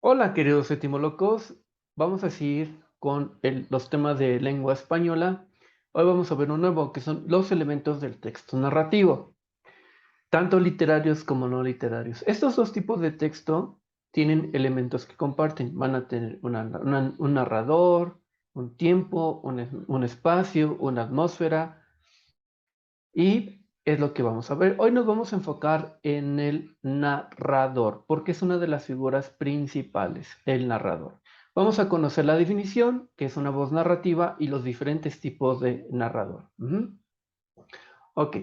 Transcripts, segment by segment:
Hola, queridos etimólogos. Vamos a seguir con los temas de lengua española. Hoy vamos a ver un nuevo, que son los elementos del texto narrativo, tanto literarios como no literarios. Estos dos tipos de texto tienen elementos que comparten. Van a tener un narrador, un tiempo, un espacio, una atmósfera, y es lo que vamos a ver. Hoy nos vamos a enfocar en el narrador, porque es una de las figuras principales, el narrador. Vamos a conocer la definición, que es una voz narrativa, y los diferentes tipos de narrador. Ok,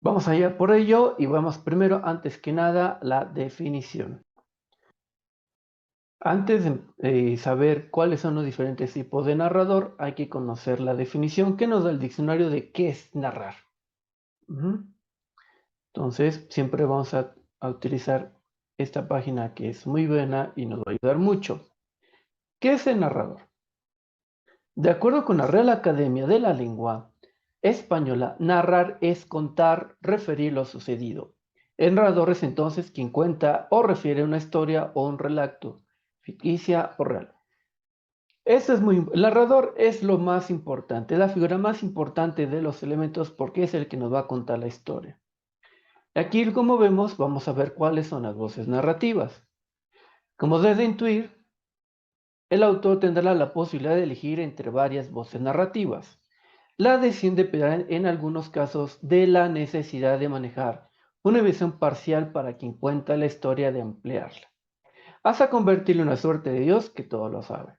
vamos allá por ello y vamos primero, antes que nada, la definición. Antes de saber cuáles son los diferentes tipos de narrador, hay que conocer la definición que nos da el diccionario de qué es narrar. Ujú. Entonces, siempre vamos a utilizar esta página que es muy buena y nos va a ayudar mucho. ¿Qué es el narrador? De acuerdo con la Real Academia de la Lengua Española, narrar es contar, referir lo sucedido. El narrador es entonces quien cuenta o refiere una historia o un relato, ficticia o real. El narrador es lo más importante, la figura más importante de los elementos porque es el que nos va a contar la historia. Aquí, como vemos, vamos a ver cuáles son las voces narrativas. Como debe intuir, el autor tendrá la posibilidad de elegir entre varias voces narrativas. La decisión dependerá en algunos casos de la necesidad de manejar una visión parcial para quien cuenta la historia de ampliarla, hasta convertirlo en una suerte de Dios que todo lo sabe.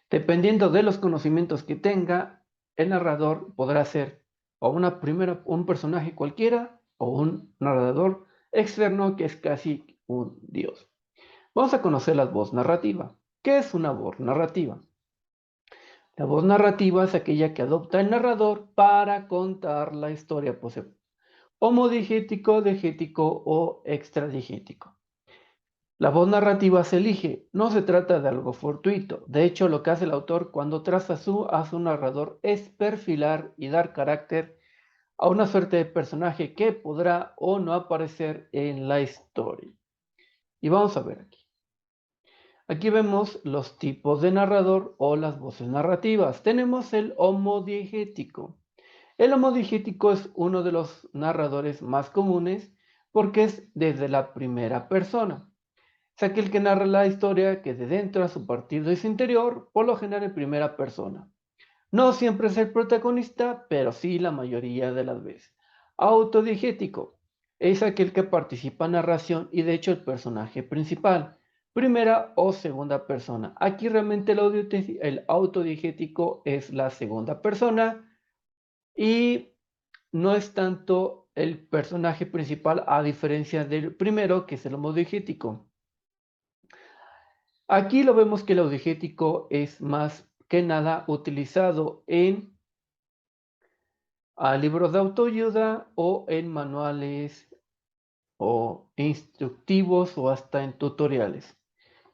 Dependiendo de los conocimientos que tenga, el narrador podrá ser o un personaje cualquiera o un narrador externo que es casi un Dios. Vamos a conocer la voz narrativa. ¿Qué es una voz narrativa? La voz narrativa es aquella que adopta el narrador para contar la historia, homodigético, digético o extradigético. La voz narrativa se elige, no se trata de algo fortuito. De hecho, lo que hace el autor cuando traza a su narrador es perfilar y dar carácter a una suerte de personaje que podrá o no aparecer en la historia. Y vamos a ver aquí. Aquí vemos los tipos de narrador o las voces narrativas. Tenemos el homodigético. El homodigético es uno de los narradores más comunes porque es desde la primera persona. Es aquel que narra la historia que de dentro a su partido de su interior, por lo general en primera persona. No siempre es el protagonista, pero sí la mayoría de las veces. Autodigético es aquel que participa en narración y de hecho el personaje principal, primera o segunda persona. Aquí realmente el autodigético es la segunda persona y no es tanto el personaje principal a diferencia del primero, que es el homodigético. Aquí lo vemos que el audigético es más que nada utilizado en libros de autoayuda o en manuales o instructivos o hasta en tutoriales.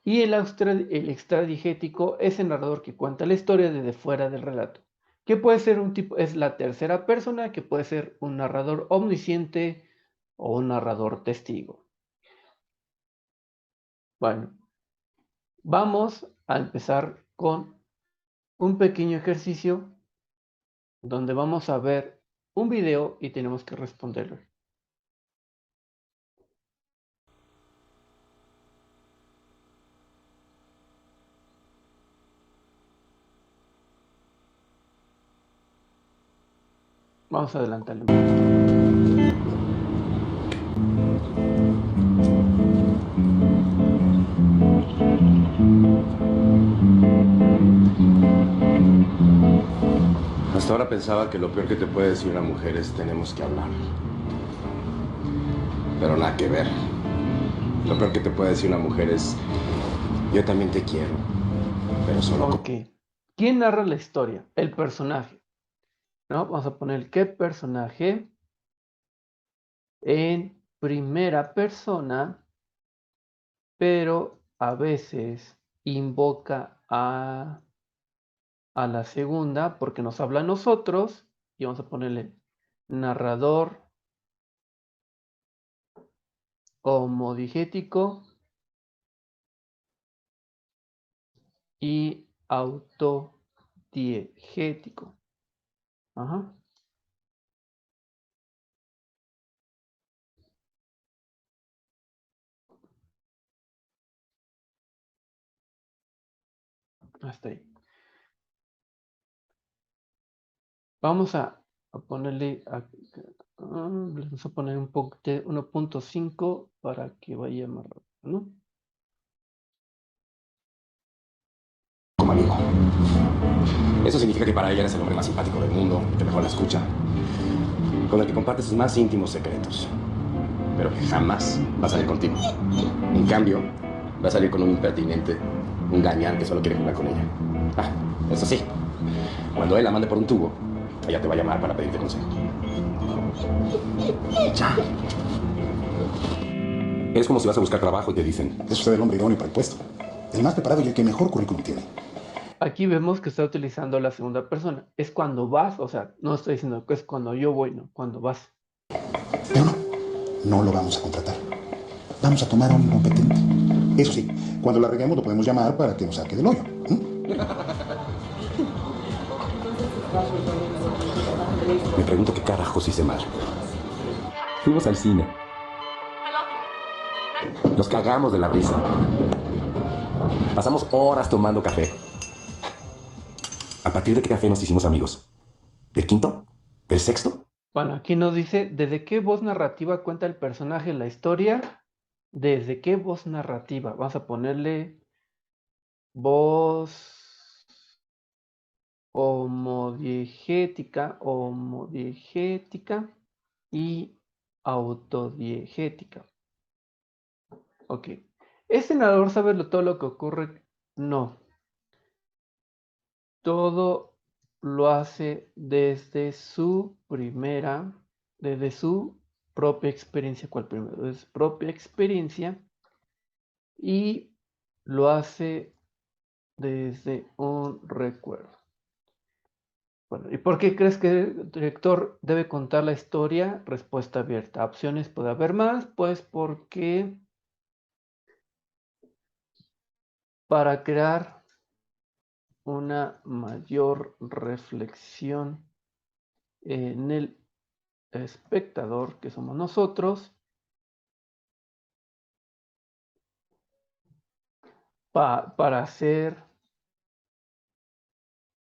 Y el extradigético es el narrador que cuenta la historia desde fuera del relato, que puede ser un tipo, es la tercera persona, que puede ser un narrador omnisciente o un narrador testigo. Bueno, vamos a empezar con un pequeño ejercicio donde vamos a ver un video y tenemos que responderlo. Vamos a adelantarle un poquito. Hasta ahora pensaba que lo peor que te puede decir una mujer es tenemos que hablar. Pero nada que ver. Lo peor que te puede decir una mujer es yo también te quiero, pero solo como... Ok. ¿Quién narra la historia? El personaje, ¿no? Vamos a poner qué personaje en primera persona, pero a veces invoca a la segunda porque nos habla a nosotros y vamos a ponerle narrador homodigético y autodiegético. Ajá. Hasta ahí. Vamos a ponerle, vamos a poner un poco de 1.5 para que vaya más rápido, ¿no? Como amigo. Eso significa que para ella eres el hombre más simpático del mundo, que mejor la escucha, con el que comparte sus más íntimos secretos, pero que jamás va a salir contigo. En cambio, va a salir con un impertinente, un gañán que solo quiere jugar con ella. Ah, eso sí, cuando él la mande por un tubo, ella te va a llamar para pedirte consejo. Ya. Es como si vas a buscar trabajo y te dicen: es usted el hombre idóneo para el puesto, el más preparado y el que mejor currículum tiene. Aquí vemos que está utilizando la segunda persona. Es cuando vas, o sea, no estoy diciendo que es cuando yo voy, no, cuando vas. Pero no lo vamos a contratar. Vamos a tomar a un incompetente. Eso sí, cuando la reguemos lo podemos llamar para que nos saque del hoyo. Me pregunto qué carajos hice mal. Fuimos al cine. Nos cagamos de la risa. Pasamos horas tomando café. ¿A partir de qué café nos hicimos amigos? ¿Del quinto? ¿Del sexto? Bueno, aquí nos dice, ¿desde qué voz narrativa cuenta el personaje la historia? ¿Desde qué voz narrativa? Vamos a ponerle voz homodiegética y autodiegética. Ok. ¿Este narrador sabe todo lo que ocurre? No. Todo lo hace desde su propia experiencia. ¿Cuál primero? Desde su propia experiencia y lo hace desde un recuerdo. Bueno, ¿y por qué crees que el director debe contar la historia? Respuesta abierta. Opciones puede haber más, pues porque para crear una mayor reflexión en el espectador, que somos nosotros, para hacer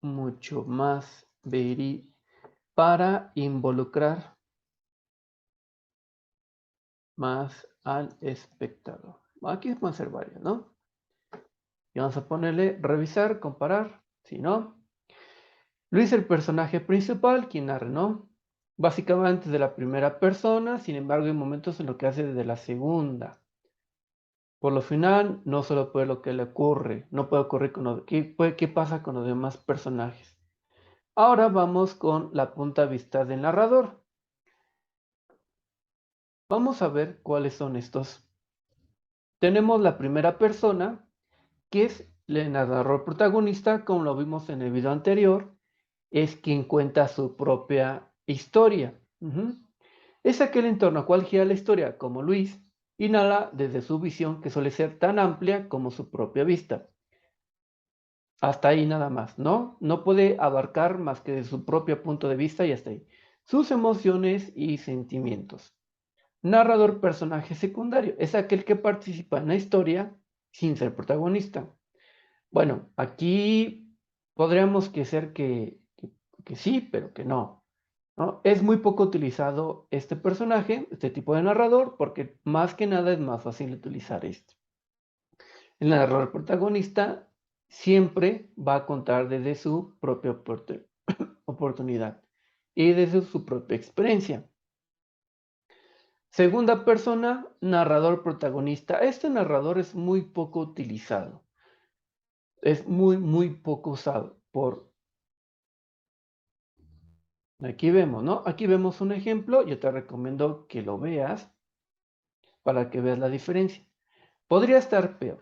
mucho más para involucrar más al espectador. Aquí pueden ser varios, ¿no? Y vamos a ponerle revisar, comparar, si no. Luis, el personaje principal, quien narra, ¿no? Básicamente de la primera persona, sin embargo, hay momentos en los que hace desde la segunda. Por lo final, no solo puede lo que le ocurre, no puede ocurrir con ¿qué pasa con los demás personajes? Ahora vamos con la punta de vista del narrador. Vamos a ver cuáles son estos. Tenemos la primera persona, que es el narrador protagonista, como lo vimos en el video anterior, es quien cuenta su propia historia. Es aquel en torno al cual gira la historia, como Luis, y narra desde su visión, que suele ser tan amplia como su propia vista. Hasta ahí nada más, ¿no? No puede abarcar más que de su propio punto de vista y hasta ahí. Sus emociones y sentimientos. Narrador personaje secundario. Es aquel que participa en la historia sin ser protagonista. Bueno, aquí podríamos que ser que sí, pero que no, ¿no? Es muy poco utilizado este personaje, este tipo de narrador, porque más que nada es más fácil utilizar este. El narrador protagonista siempre va a contar desde su propia oportunidad y desde su propia experiencia. Segunda persona, narrador protagonista. Este narrador es muy poco utilizado. Es muy poco usado. Aquí vemos, ¿no? Aquí vemos un ejemplo. Yo te recomiendo que lo veas para que veas la diferencia. Podría estar peor.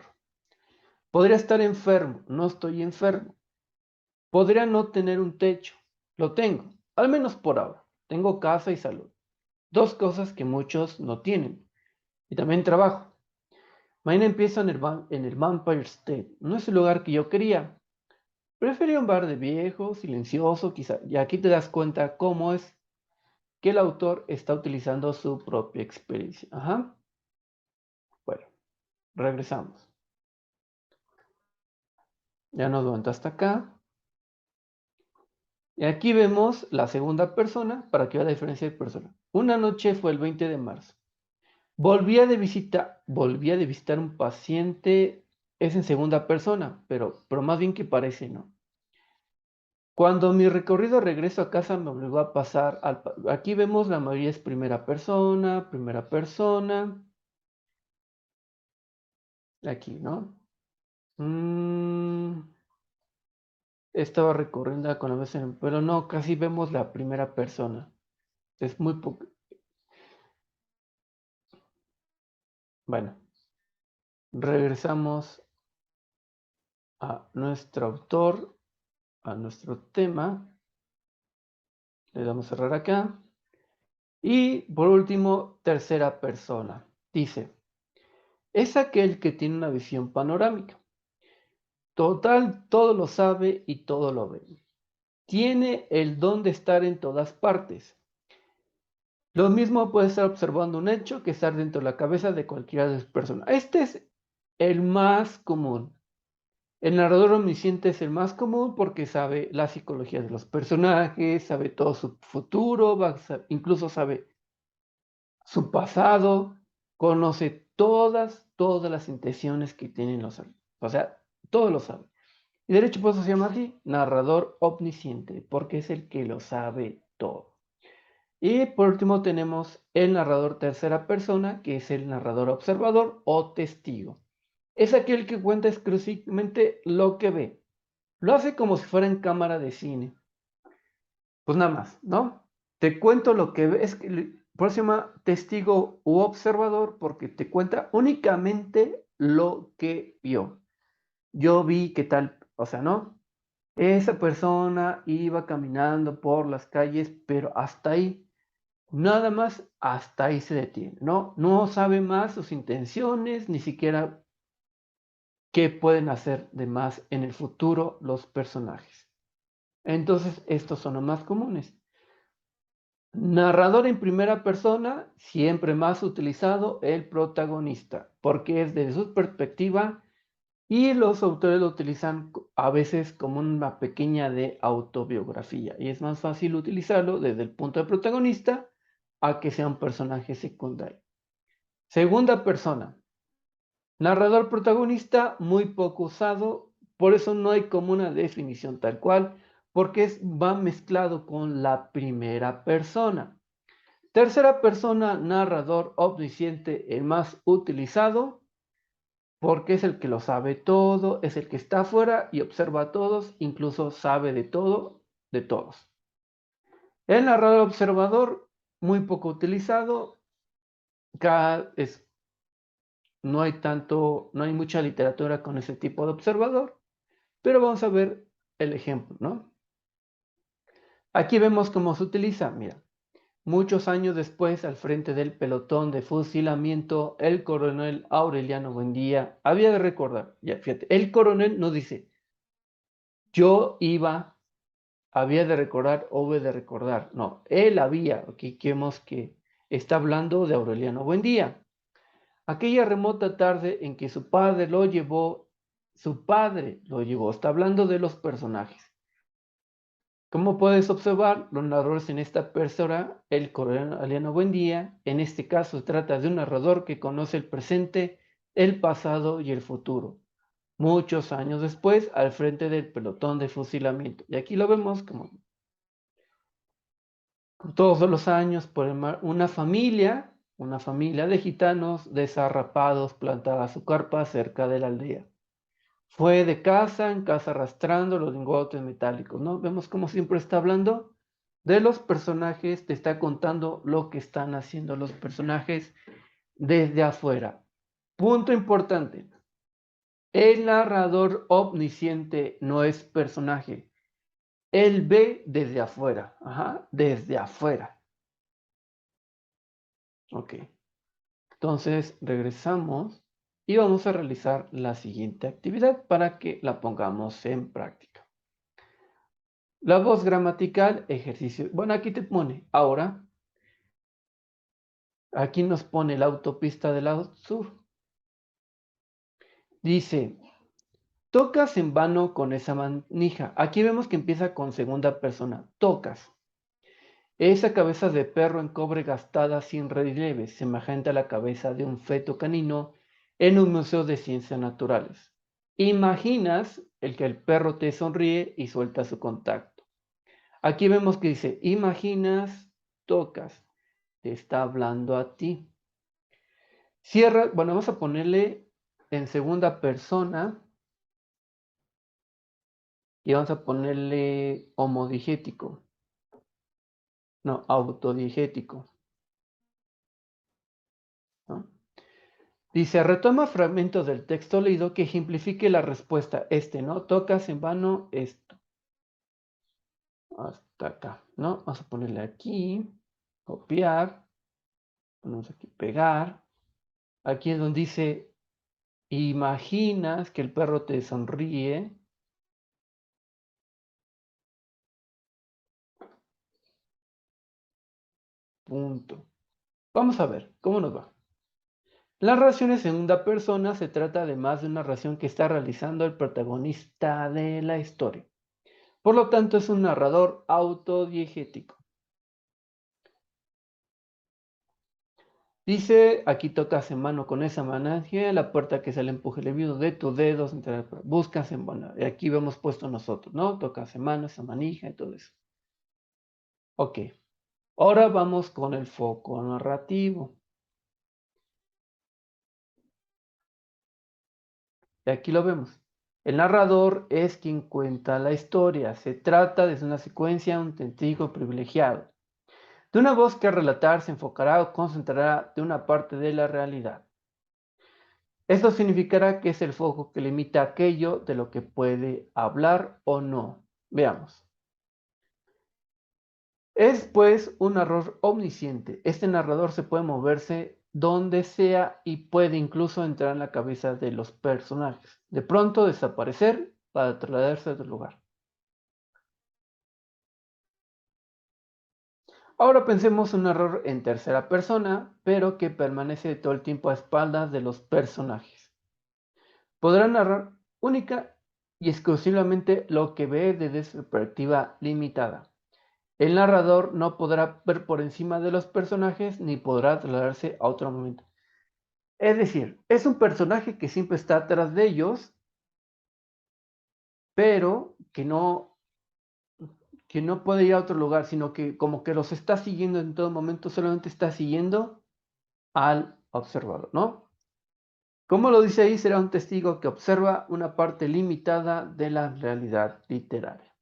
Podría estar enfermo. No estoy enfermo. Podría no tener un techo. Lo tengo. Al menos por ahora. Tengo casa y salud. Dos cosas que muchos no tienen. Y también trabajo. Mañana empiezo en el Vampire State. No es el lugar que yo quería. Prefería un bar de viejo, silencioso, quizá. Y aquí te das cuenta cómo es que el autor está utilizando su propia experiencia. Ajá. Bueno, regresamos. Ya nos vamos hasta acá. Y aquí vemos la segunda persona para que vea la diferencia de persona. Una noche fue el 20 de marzo. Volví a visitar un paciente, es en segunda persona, pero más bien que parece, ¿no? Cuando mi recorrido regreso a casa me obligó a pasar aquí vemos la mayoría es primera persona, aquí, ¿no? Estaba recorriendo con la vez pero no, casi vemos la primera persona. Es muy poco. Bueno, regresamos a nuestro autor, a nuestro tema. Le damos a cerrar acá. Y por último, tercera persona. Dice, es aquel que tiene una visión panorámica. Total, todo lo sabe y todo lo ve. Tiene el don de estar en todas partes. Lo mismo puede estar observando un hecho que estar dentro de la cabeza de cualquiera de las personas. Este es el más común. El narrador omnisciente es el más común porque sabe la psicología de los personajes, sabe todo su futuro, incluso sabe su pasado, conoce todas las intenciones que tienen los alumnos. O sea, todo lo sabe. Y derecho por eso se llama así, narrador omnisciente, porque es el que lo sabe todo. Y por último tenemos el narrador tercera persona, que es el narrador observador o testigo. Es aquel que cuenta exclusivamente lo que ve. Lo hace como si fuera en cámara de cine. Pues nada más, ¿no? Te cuento lo que ves, por eso se llama testigo u observador, porque te cuenta únicamente lo que vio. Yo vi que tal, o sea, ¿no? Esa persona iba caminando por las calles, pero hasta ahí, nada más, hasta ahí se detiene, ¿no? No sabe más sus intenciones, ni siquiera qué pueden hacer de más en el futuro los personajes. Entonces, estos son los más comunes. Narrador en primera persona, siempre más utilizado el protagonista, porque es desde su perspectiva y los autores lo utilizan a veces como una pequeña de autobiografía y es más fácil utilizarlo desde el punto de protagonista a que sea un personaje secundario. Segunda persona, narrador protagonista muy poco usado, por eso no hay como una definición tal cual, porque va mezclado con la primera persona. Tercera persona, narrador omnisciente, el más utilizado, porque es el que lo sabe todo, es el que está afuera y observa a todos, incluso sabe de todo, de todos. El narrador observador, muy poco utilizado, no hay mucha literatura con ese tipo de observador, pero vamos a ver el ejemplo, ¿no? Aquí vemos cómo se utiliza, mira. Muchos años después, al frente del pelotón de fusilamiento, el coronel Aureliano Buendía había de recordar, ya fíjate, el coronel no dice, yo había de recordar, hube de recordar, no, él había, aquí vemos que está hablando de Aureliano Buendía. Aquella remota tarde en que su padre lo llevó, está hablando de los personajes. Como puedes observar, los narradores en esta persona, el coronel Aliano Buendía, en este caso se trata de un narrador que conoce el presente, el pasado y el futuro. Muchos años después, al frente del pelotón de fusilamiento. Y aquí lo vemos como todos los años por el mar, una familia de gitanos desarrapados plantaba su carpa cerca de la aldea. Fue de casa en casa arrastrando los lingotes metálicos, ¿no? Vemos como siempre está hablando de los personajes, te está contando lo que están haciendo los personajes desde afuera. Punto importante. El narrador omnisciente no es personaje. Él ve desde afuera. Ajá, desde afuera. Ok. Entonces, regresamos. y vamos a realizar la siguiente actividad para que la pongamos en práctica. La voz gramatical, ejercicio. Bueno, aquí te pone, ahora, aquí nos pone la autopista del lado sur. Dice, tocas en vano con esa manija. Aquí vemos que empieza con segunda persona. Tocas. Esa cabeza de perro en cobre gastada sin relieve, semejante a la cabeza de un feto canino en un museo de ciencias naturales. Imaginas el que el perro te sonríe y suelta su contacto. Aquí vemos que dice, imaginas, tocas, te está hablando a ti. Cierra, bueno, vamos a ponerle en segunda persona y vamos a ponerle homodigético, no, autodigético, ¿no? Dice, retoma fragmentos del texto leído que ejemplifique la respuesta. ¿No? Tocas en vano esto. Hasta acá, ¿no? Vamos a ponerle aquí, copiar, ponemos aquí pegar. Aquí es donde dice, imaginas que el perro te sonríe. Punto. Vamos a ver, ¿cómo nos va? La narración en segunda persona se trata además de una narración que está realizando el protagonista de la historia. Por lo tanto, es un narrador autodiegético. Dice, aquí tocas en mano con esa manaje, la puerta que se le empuje el viudo de tus dedos, buscas en mano. Y aquí vemos puesto nosotros, ¿no? Tocas en mano, esa manija y todo eso. Ok, ahora vamos con el foco narrativo. Y aquí lo vemos. El narrador es quien cuenta la historia. Se trata de una secuencia, un testigo privilegiado. De una voz que al relatar se enfocará o concentrará de una parte de la realidad. Esto significará que es el foco que limita aquello de lo que puede hablar o no. Veamos. Es pues un narrador omnisciente. Este narrador se puede moverse donde sea y puede incluso entrar en la cabeza de los personajes. De pronto desaparecer para trasladarse a otro lugar. Ahora pensemos un narrador en tercera persona, pero que permanece todo el tiempo a espaldas de los personajes. Podrá narrar única y exclusivamente lo que ve desde su perspectiva limitada. El narrador no podrá ver por encima de los personajes ni podrá trasladarse a otro momento. Es decir, es un personaje que siempre está atrás de ellos, pero que no puede ir a otro lugar, sino que como que los está siguiendo en todo momento, solamente está siguiendo al observador, ¿no? Como lo dice ahí, será un testigo que observa una parte limitada de la realidad literaria.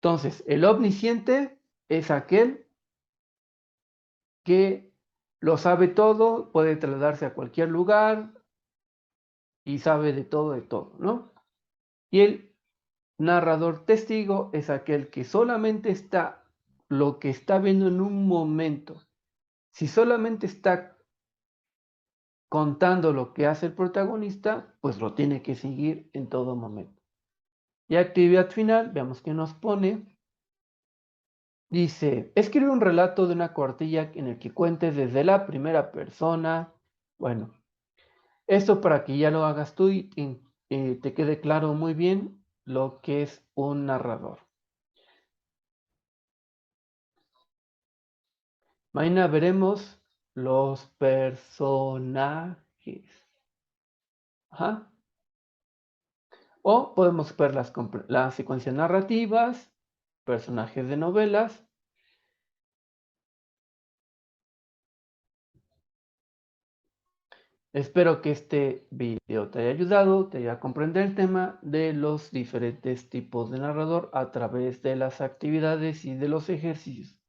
Entonces, el omnisciente es aquel que lo sabe todo, puede trasladarse a cualquier lugar y sabe de todo, ¿no? Y el narrador testigo es aquel que solamente está lo que está viendo en un momento. Si solamente está contando lo que hace el protagonista, pues lo tiene que seguir en todo momento. Y actividad final, veamos qué nos pone. Dice, escribe un relato de una cuartilla en el que cuentes desde la primera persona. Bueno, esto para que ya lo hagas tú y te quede claro muy bien lo que es un narrador. Mañana veremos los personajes. Ajá. O podemos ver las secuencias narrativas, personajes de novelas. Espero que este video te haya ayudado, te haya a comprender el tema de los diferentes tipos de narrador a través de las actividades y de los ejercicios.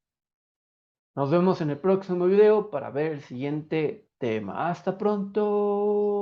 Nos vemos en el próximo video para ver el siguiente tema. Hasta pronto.